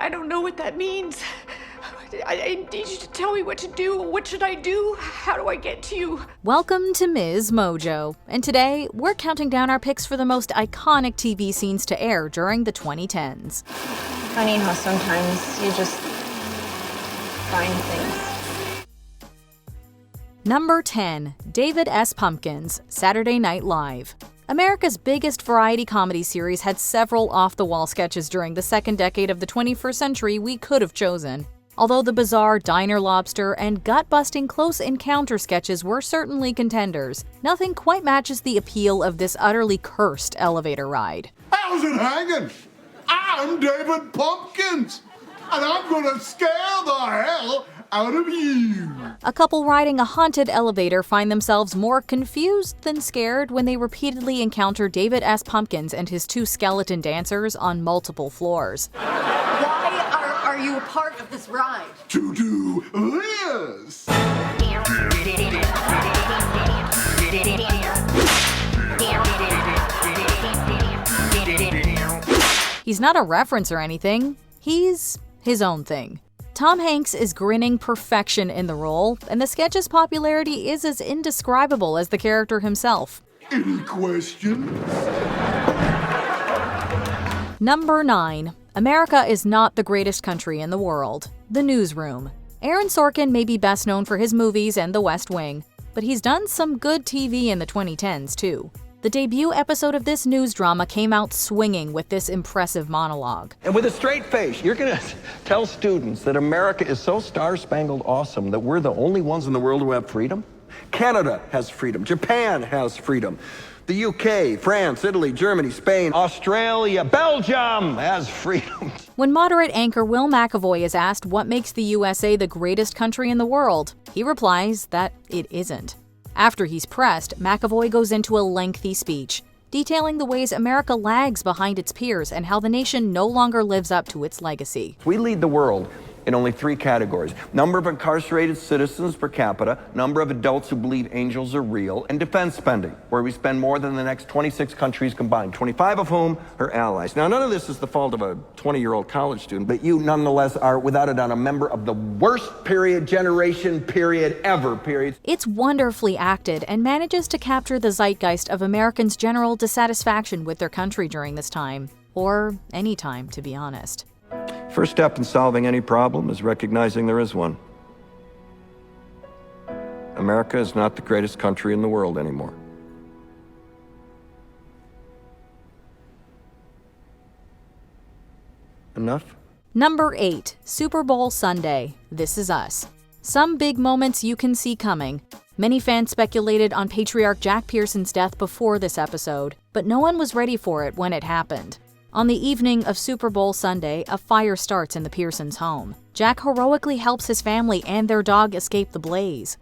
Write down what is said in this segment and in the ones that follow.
I don't know what that means. I need you to tell me what to do. What should I do? How do I get to you? Welcome to MsMojo, and today we're counting down our picks for the most iconic TV scenes to air during the 2010s. Funny how sometimes you just find things. Number 10. David S. Pumpkins, Saturday Night Live. America's biggest variety comedy series had several off-the-wall sketches during the second decade of the 21st century we could have chosen. Although the bizarre diner lobster and gut-busting close encounter sketches were certainly contenders, nothing quite matches the appeal of this utterly cursed elevator ride. How's it hanging? I'm David Pumpkins, and I'm gonna scare the hell out of you. A couple riding a haunted elevator find themselves more confused than scared when they repeatedly encounter David S. Pumpkins and his two skeleton dancers on multiple floors. Why are you a part of this ride? To do this. He's not a reference or anything. He's his own thing. Tom Hanks is grinning perfection in the role, and the sketch's popularity is as indescribable as the character himself. Any questions? Number 9. America is not the greatest country in the world. The Newsroom. Aaron Sorkin may be best known for his movies and The West Wing, but he's done some good TV in the 2010s too. The debut episode of this news drama came out swinging with this impressive monologue. And with a straight face, you're going to tell students that America is so star-spangled awesome that we're the only ones in the world who have freedom? Canada has freedom. Japan has freedom. The UK, France, Italy, Germany, Spain, Australia, Belgium has freedom. When moderate anchor Will McAvoy is asked what makes the USA the greatest country in the world, he replies that it isn't. After he's pressed, McAvoy goes into a lengthy speech, detailing the ways America lags behind its peers and how the nation no longer lives up to its legacy. We lead the world in only 3 categories: number of incarcerated citizens per capita, number of adults who believe angels are real, and defense spending, where we spend more than the next 26 countries combined, 25 of whom are allies. Now, none of this is the fault of a 20-year-old college student, but you nonetheless are, without a doubt, a member of the worst generation ever. It's wonderfully acted and manages to capture the zeitgeist of Americans' general dissatisfaction with their country during this time. Or any time, to be honest. First step in solving any problem is recognizing there is one. America is not the greatest country in the world anymore. Enough? Number 8. Super Bowl Sunday. This Is Us. Some big moments you can see coming. Many fans speculated on patriarch Jack Pearson's death before this episode, but no one was ready for it when it happened. On the evening of Super Bowl Sunday, a fire starts in the Pearsons' home. Jack heroically helps his family and their dog escape the blaze.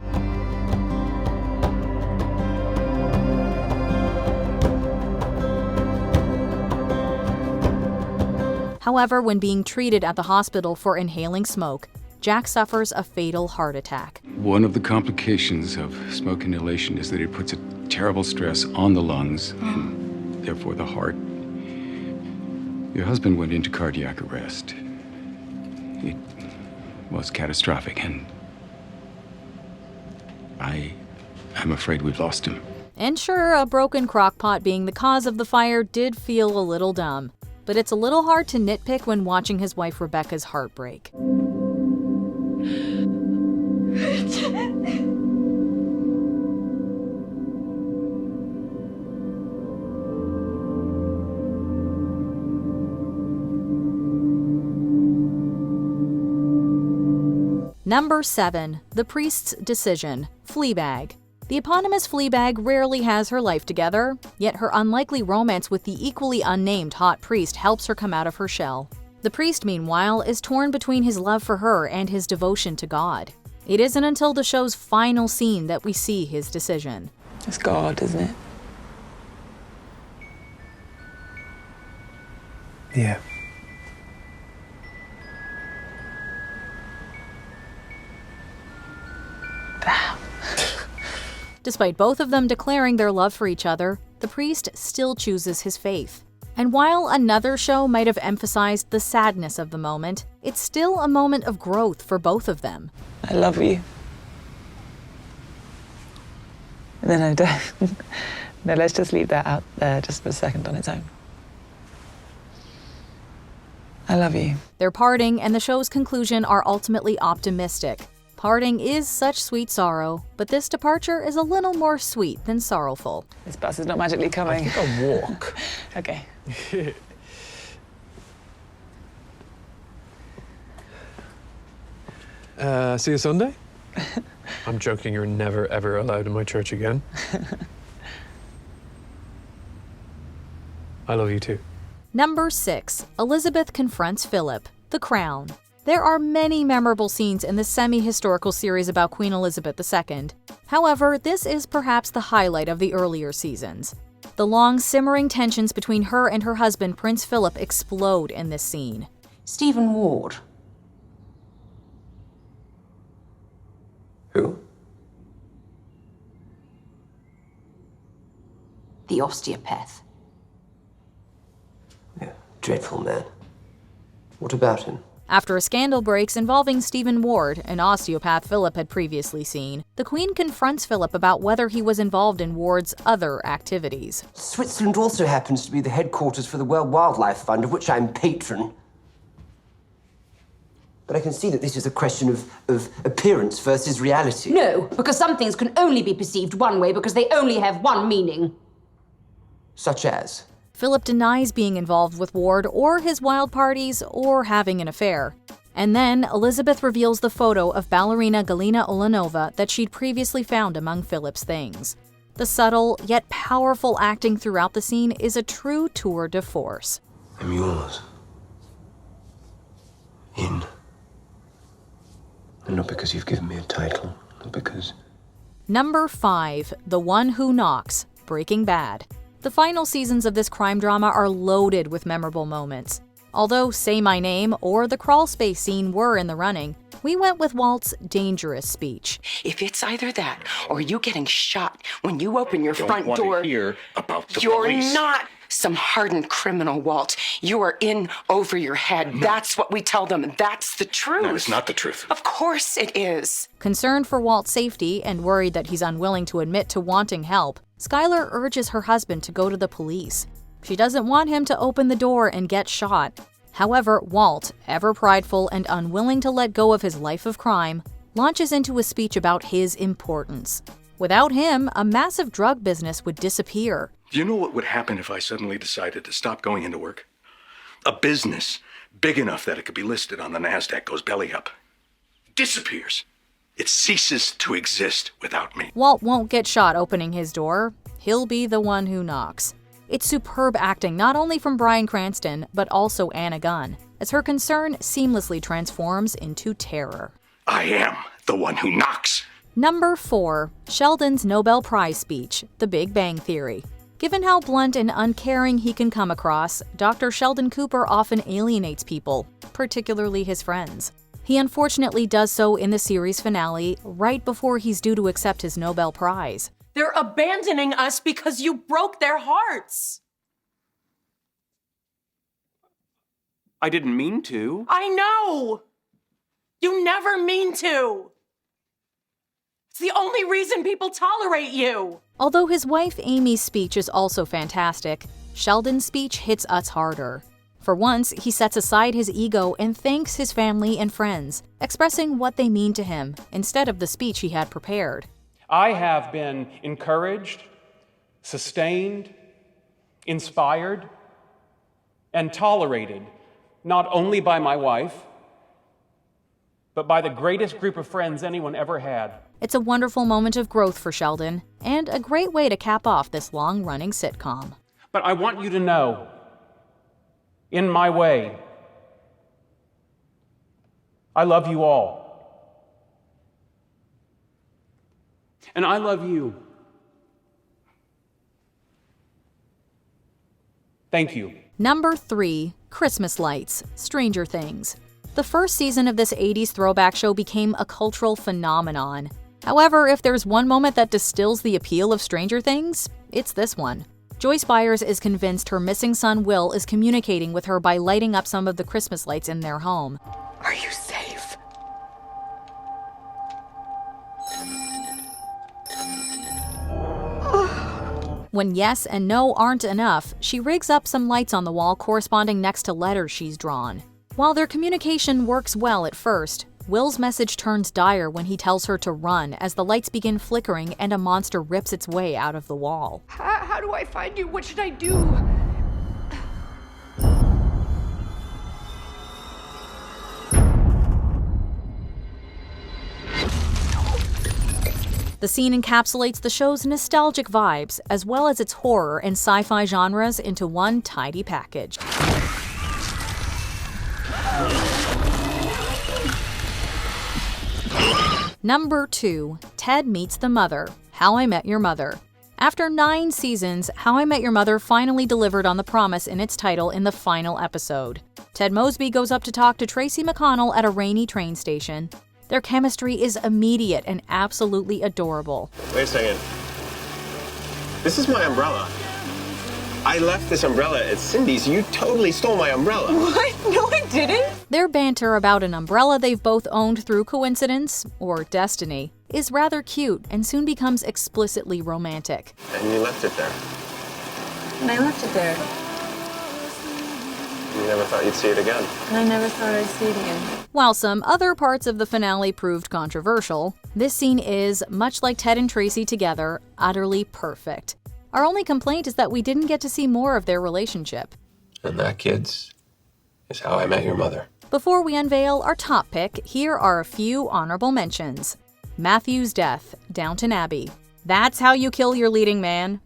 However, when being treated at the hospital for inhaling smoke, Jack suffers a fatal heart attack. One of the complications of smoke inhalation is that it puts a terrible stress on the lungs and therefore the heart. Your husband went into cardiac arrest. It was catastrophic, and I'm afraid we've lost him. And sure, a broken crockpot being the cause of the fire did feel a little dumb, but it's a little hard to nitpick when watching his wife Rebecca's heartbreak. Number 7. The Priest's Decision. Fleabag. The eponymous Fleabag rarely has her life together, yet her unlikely romance with the equally unnamed hot priest helps her come out of her shell. The priest, meanwhile, is torn between his love for her and his devotion to God. It isn't until the show's final scene that we see his decision. It's God, isn't it? Yeah. Despite both of them declaring their love for each other, the priest still chooses his faith. And while another show might have emphasized the sadness of the moment, it's still a moment of growth for both of them. I love you. And then I don't. No, let's just leave that out there just for a second on its own. I love you. Their parting and the show's conclusion are ultimately optimistic. Parting is such sweet sorrow, but this departure is a little more sweet than sorrowful. This bus is not magically coming. I think I'll walk. Okay. See you Sunday? I'm joking, you're never ever allowed in my church again. I love you too. Number 6. Elizabeth confronts Philip. The Crown. There are many memorable scenes in the semi-historical series about Queen Elizabeth II. However, this is perhaps the highlight of the earlier seasons. The long, simmering tensions between her and her husband, Prince Philip, explode in this scene. Stephen Ward. Who? The osteopath. Yeah, dreadful man. What about him? After a scandal breaks involving Stephen Ward, an osteopath Philip had previously seen, the Queen confronts Philip about whether he was involved in Ward's other activities. Switzerland also happens to be the headquarters for the World Wildlife Fund, of which I'm patron. But I can see that this is a question of appearance versus reality. No, because some things can only be perceived one way because they only have one meaning. Such as? Philip denies being involved with Ward or his wild parties or having an affair. And then Elizabeth reveals the photo of ballerina Galina Ulanova that she'd previously found among Philip's things. The subtle yet powerful acting throughout the scene is a true tour de force. I'm yours. In. And not because you've given me a title, not because... Number 5. The One Who Knocks. Breaking Bad. The final seasons of this crime drama are loaded with memorable moments. Although Say My Name or the crawl space scene were in the running, we went with Walt's dangerous speech. If it's either that or you getting shot when you open your front door... Don't want to hear about the You're police. not some hardened criminal, Walt. You are in over your head. No. That's what we tell them. That's the truth. That is not the truth. Of course it is. Concerned for Walt's safety and worried that he's unwilling to admit to wanting help, Skylar urges her husband to go to the police. She doesn't want him to open the door and get shot. However, Walt, ever prideful and unwilling to let go of his life of crime, launches into a speech about his importance. Without him, a massive drug business would disappear. Do you know what would happen if I suddenly decided to stop going into work? A business big enough that it could be listed on the NASDAQ goes belly up. Disappears. It ceases to exist without me. Walt won't get shot opening his door. He'll be the one who knocks. It's superb acting not only from Bryan Cranston, but also Anna Gunn, as her concern seamlessly transforms into terror. I am the one who knocks. Number 4. Sheldon's Nobel Prize speech, The Big Bang Theory. Given how blunt and uncaring he can come across, Dr. Sheldon Cooper often alienates people, particularly his friends. He unfortunately does so in the series finale, right before he's due to accept his Nobel Prize. They're abandoning us because you broke their hearts. I didn't mean to. I know! You never mean to! It's the only reason people tolerate you! Although his wife Amy's speech is also fantastic, Sheldon's speech hits us harder. For once, he sets aside his ego and thanks his family and friends, expressing what they mean to him, instead of the speech he had prepared. I have been encouraged, sustained, inspired, and tolerated, not only by my wife, but by the greatest group of friends anyone ever had. It's a wonderful moment of growth for Sheldon, and a great way to cap off this long-running sitcom. But I want you to know, in my way, I love you all. And I love you. Thank you. Number 3. Christmas Lights, Stranger Things. The first season of this 80s throwback show became a cultural phenomenon. However, if there's one moment that distills the appeal of Stranger Things, it's this one. Joyce Byers is convinced her missing son Will is communicating with her by lighting up some of the Christmas lights in their home. Are you safe? When yes and no aren't enough, she rigs up some lights on the wall corresponding next to letters she's drawn. While their communication works well at first, Will's message turns dire when he tells her to run as the lights begin flickering and a monster rips its way out of the wall. How do I find you? What should I do? The scene encapsulates the show's nostalgic vibes, as well as its horror and sci-fi genres into one tidy package. Number 2. Ted Meets the Mother, How I Met Your Mother. After 9 seasons, How I Met Your Mother finally delivered on the promise in its title in the final episode. Ted Mosby goes up to talk to Tracy McConnell at a rainy train station. Their chemistry is immediate and absolutely adorable. Wait a second. This is my umbrella. I left this umbrella at Cindy's. You totally stole my umbrella. What? No, I didn't. Their banter about an umbrella they've both owned through coincidence, or destiny, is rather cute and soon becomes explicitly romantic. And you left it there. And I left it there. You never thought you'd see it again. And I never thought I'd see it again. While some other parts of the finale proved controversial, this scene is, much like Ted and Tracy together, utterly perfect. Our only complaint is that we didn't get to see more of their relationship. And that, kids, is How I Met Your Mother. Before we unveil our top pick, here are a few honorable mentions. Matthew's death, Downton Abbey. That's how you kill your leading man.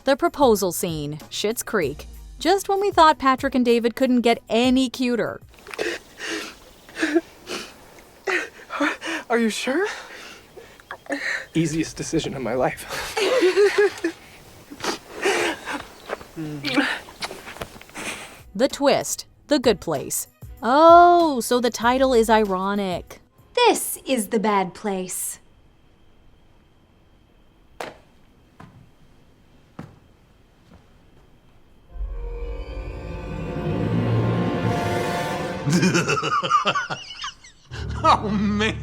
The proposal scene, Schitt's Creek. Just when we thought Patrick and David couldn't get any cuter. Are you sure? Easiest decision of my life. The twist, The Good Place. Oh, so the title is ironic. This is the bad place. Oh, man.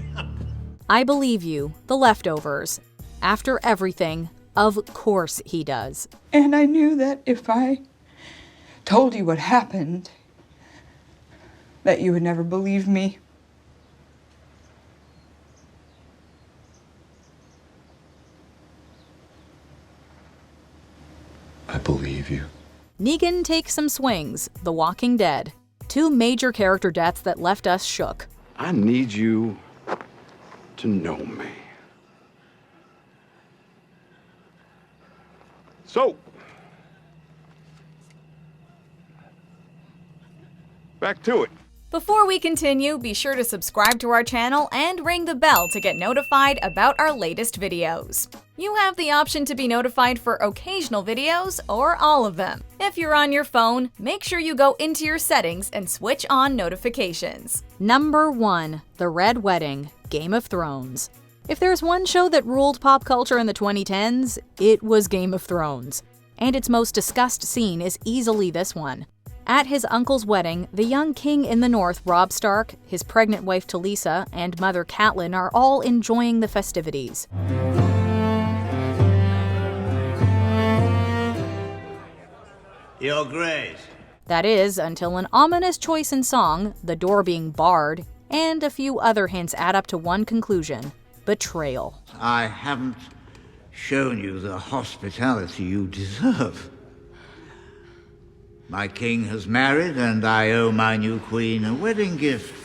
I Believe You, The Leftovers. After everything, of course he does. And I knew that if I told you what happened, that you would never believe me. I believe you. Negan Takes Some Swings, The Walking Dead. 2 major character deaths that left us shook. I need you to know me. So, back to it. Before we continue, be sure to subscribe to our channel and ring the bell to get notified about our latest videos. You have the option to be notified for occasional videos or all of them. If you're on your phone, make sure you go into your settings and switch on notifications. Number 1. The Red Wedding, Game of Thrones. If there's one show that ruled pop culture in the 2010s, it was Game of Thrones. And its most discussed scene is easily this one. At his uncle's wedding, the young king in the north, Robb Stark, his pregnant wife Talisa, and mother Catelyn are all enjoying the festivities. Your Grace. That is, until an ominous choice in song, the door being barred, and a few other hints add up to one conclusion: betrayal. I haven't shown you the hospitality you deserve. My king has married, and I owe my new queen a wedding gift.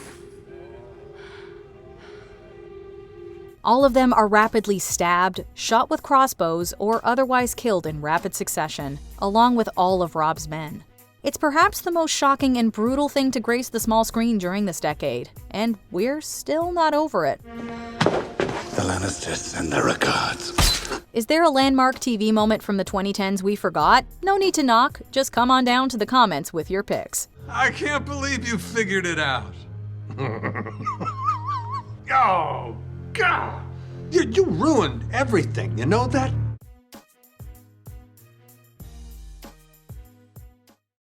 All of them are rapidly stabbed, shot with crossbows, or otherwise killed in rapid succession, along with all of Robb's men. It's perhaps the most shocking and brutal thing to grace the small screen during this decade, and we're still not over it. The Lannisters send their regards. Is there a landmark TV moment from the 2010s we forgot? No need to knock, just come on down to the comments with your picks. I can't believe you figured it out. Oh, God! You ruined everything, you know that?